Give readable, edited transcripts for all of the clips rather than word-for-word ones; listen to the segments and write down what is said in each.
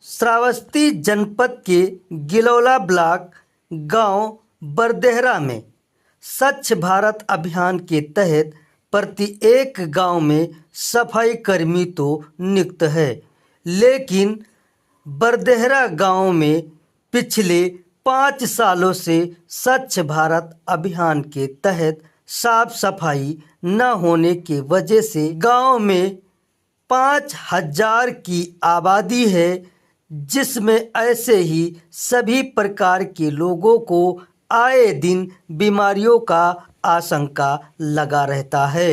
श्रावस्ती जनपद के गिलौला ब्लॉक गांव बरदेहरा में स्वच्छ भारत अभियान के तहत प्रति एक गांव में सफाई कर्मी तो नियुक्त है, लेकिन बरदेहरा गांव में पिछले 5 सालों से स्वच्छ भारत अभियान के तहत साफ सफाई न होने की वजह से गांव में 5000 की आबादी है, जिसमें ऐसे ही सभी प्रकार के लोगों को आए दिन बीमारियों का आशंका लगा रहता है।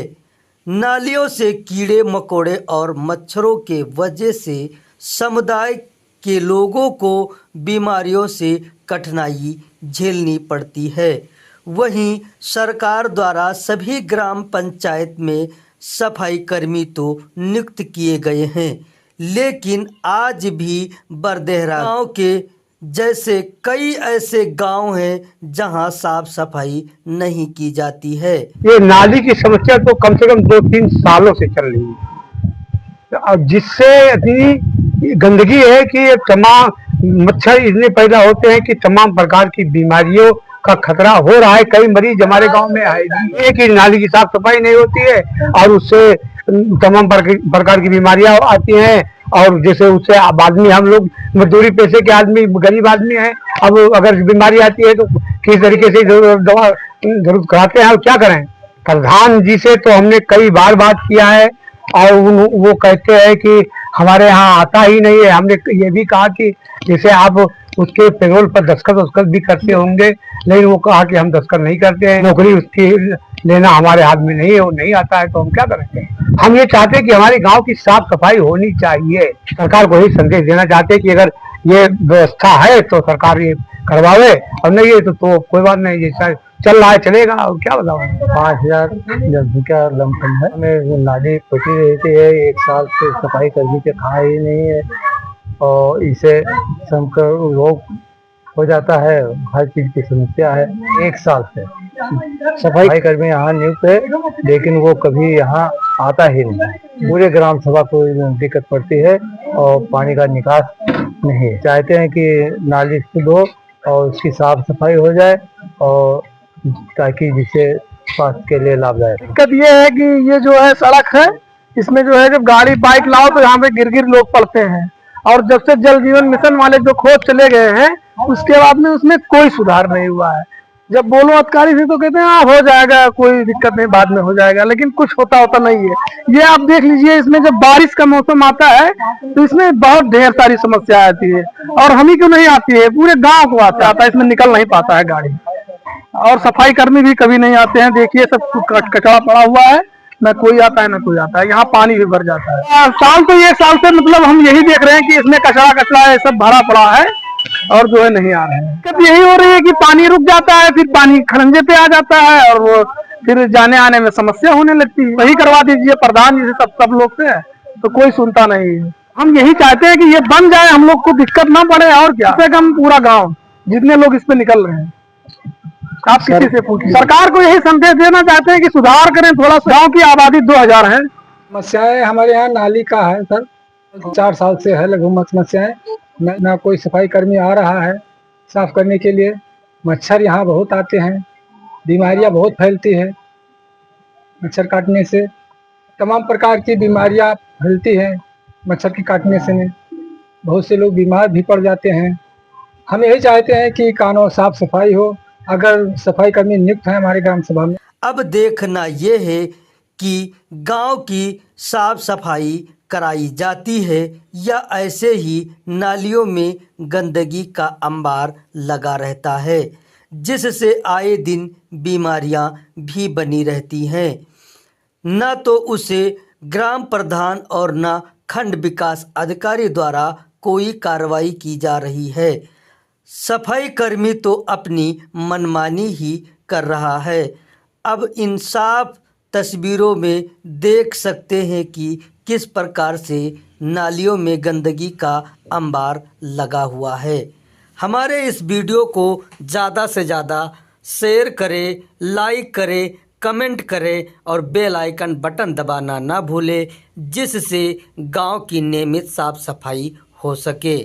नालियों से कीड़े मकोड़े और मच्छरों के वजह से समुदाय के लोगों को बीमारियों से कठिनाई झेलनी पड़ती है। वहीं सरकार द्वारा सभी ग्राम पंचायत में सफाई कर्मी तो नियुक्त किए गए हैं, लेकिन आज भी बरदेहरा गांव के जैसे कई ऐसे गांव हैं जहां साफ सफाई नहीं की जाती है। ये नाली की समस्या तो कम से कम 2-3 सालों से चल रही है, और जिससे इतनी गंदगी है कि तमाम मच्छर इतने पैदा होते हैं कि तमाम प्रकार की बीमारियों का खतरा हो रहा है। कई मरीज हमारे गांव में आए हैं कि नाली की साफ सफाई नहीं होती है और उससे तमाम प्रकार की बीमारियां आती हैं। और जैसे उससे अब आदमी, हम लोग मजदूरी पैसे के आदमी, गरीब आदमी हैं, अब अगर बीमारी आती है तो किस तरीके से दवा जरूर कराते हैं। और क्या करें, प्रधान जी से तो हमने कई बार बात किया है और वो कहते हैं कि हमारे यहाँ आता ही नहीं है। हमने ये भी कहा कि जैसे आप उसके पेरोल पर दस्तखत भी करते होंगे, लेकिन वो कहा कि हम दस्तखत नहीं करते हैं, नौकरी उसकी लेना हमारे हाथ में नहीं है, वो नहीं आता है तो हम क्या करेंगे। हम ये चाहते हैं कि हमारे गांव की साफ सफाई होनी चाहिए। सरकार को ही संदेश देना चाहते हैं कि अगर ये व्यवस्था है तो सरकार ये करवावे, और नहीं है तो कोई बात नहीं, जैसा चल रहा है चलेगा। और क्या बताओ, 5000 का लमसम है। हमें नाली पटी रहती है, 1 साल से सफाई कर्मी के खा ही नहीं है और इसे संक्रमण रोग हो जाता है। हर चीज की समस्या है। 1 साल से सफाई कर्मी यहाँ नियुक्त है, लेकिन वो कभी यहाँ आता ही नहीं। पूरे ग्राम सभा को दिक्कत पड़ती है और पानी का निकास नहीं है। चाहते हैं कि नाली शुद्ध हो और उसकी साफ सफाई हो जाए, और ताकि जिससे स्वास्थ्य के लिए लाभदायक। दिक्कत ये है कि ये जो है सड़क है, इसमें जो है जब गाड़ी बाइक लाओ तो यहाँ पे गिर लोग पड़ते हैं। और जब से जल जीवन मिशन वाले जो खोज चले गए हैं, उसके बाद में उसमें कोई सुधार नहीं हुआ है। जब बोलो अधिकारी से तो कहते हैं हाँ हो जाएगा, कोई दिक्कत नहीं, बाद में हो जाएगा, लेकिन कुछ होता नहीं है। ये आप देख लीजिए, इसमें जब बारिश का मौसम आता है तो इसमें बहुत ढेर सारी समस्या आती है, और हम ही क्यों नहीं आती है, पूरे गाँव को आता है, इसमें निकल नहीं पाता है गाड़ी। और सफाई कर्मी भी कभी नहीं आते हैं। देखिए सब कचरा पड़ा हुआ है, न कोई आता है न कोई आता है। यहाँ पानी भी भर जाता है। साल तो 1 साल से मतलब हम यही देख रहे हैं कि इसमें कचरा है, सब भरा पड़ा है और जो है नहीं आ रहे हैं। दिक्कत यही हो रही है कि पानी रुक जाता है, फिर पानी खरंजे पे आ जाता है और वो फिर जाने आने में समस्या होने लगती है। वही करवा दीजिए प्रधान जी से, सब लोग से, तो कोई सुनता नहीं है। हम यही चाहते हैं कि ये बन जाए, हम लोग को दिक्कत ना पड़े। और क्या, कम से कम पूरा गाँव जितने लोग इस पे निकल रहे हैं, आप किसी से पूछिए। सरकार को यही संदेश देना चाहते हैं कि सुधार करें थोड़ा सा। गांव की आबादी 2000 है। समस्याएं हमारे यहाँ नाली का है सर, 4 साल से है लगभग समस्याएं। ना कोई सफाई कर्मी आ रहा है साफ करने के लिए। मच्छर यहाँ बहुत आते हैं, बीमारियाँ बहुत फैलती है। मच्छर काटने से तमाम प्रकार की बीमारियाँ फैलती हैं। मच्छर के काटने से बहुत से लोग बीमार भी पड़ जाते हैं। हम यही चाहते हैं कि कानून साफ सफाई हो, अगर सफाई कर्मी नियुक्त है हमारे ग्राम सभा में। अब देखना ये है कि गांव की साफ सफाई कराई जाती है या ऐसे ही नालियों में गंदगी का अंबार लगा रहता है, जिससे आए दिन बीमारियां भी बनी रहती हैं। न तो उसे ग्राम प्रधान और न खंड विकास अधिकारी द्वारा कोई कार्रवाई की जा रही है। सफाई कर्मी तो अपनी मनमानी ही कर रहा है। अब इन साफ तस्वीरों में देख सकते हैं कि किस प्रकार से नालियों में गंदगी का अंबार लगा हुआ है। हमारे इस वीडियो को ज़्यादा से ज़्यादा शेयर करें, लाइक करें, कमेंट करें और बेल आइकन बटन दबाना ना भूलें, जिससे गांव की नियमित साफ सफाई हो सके।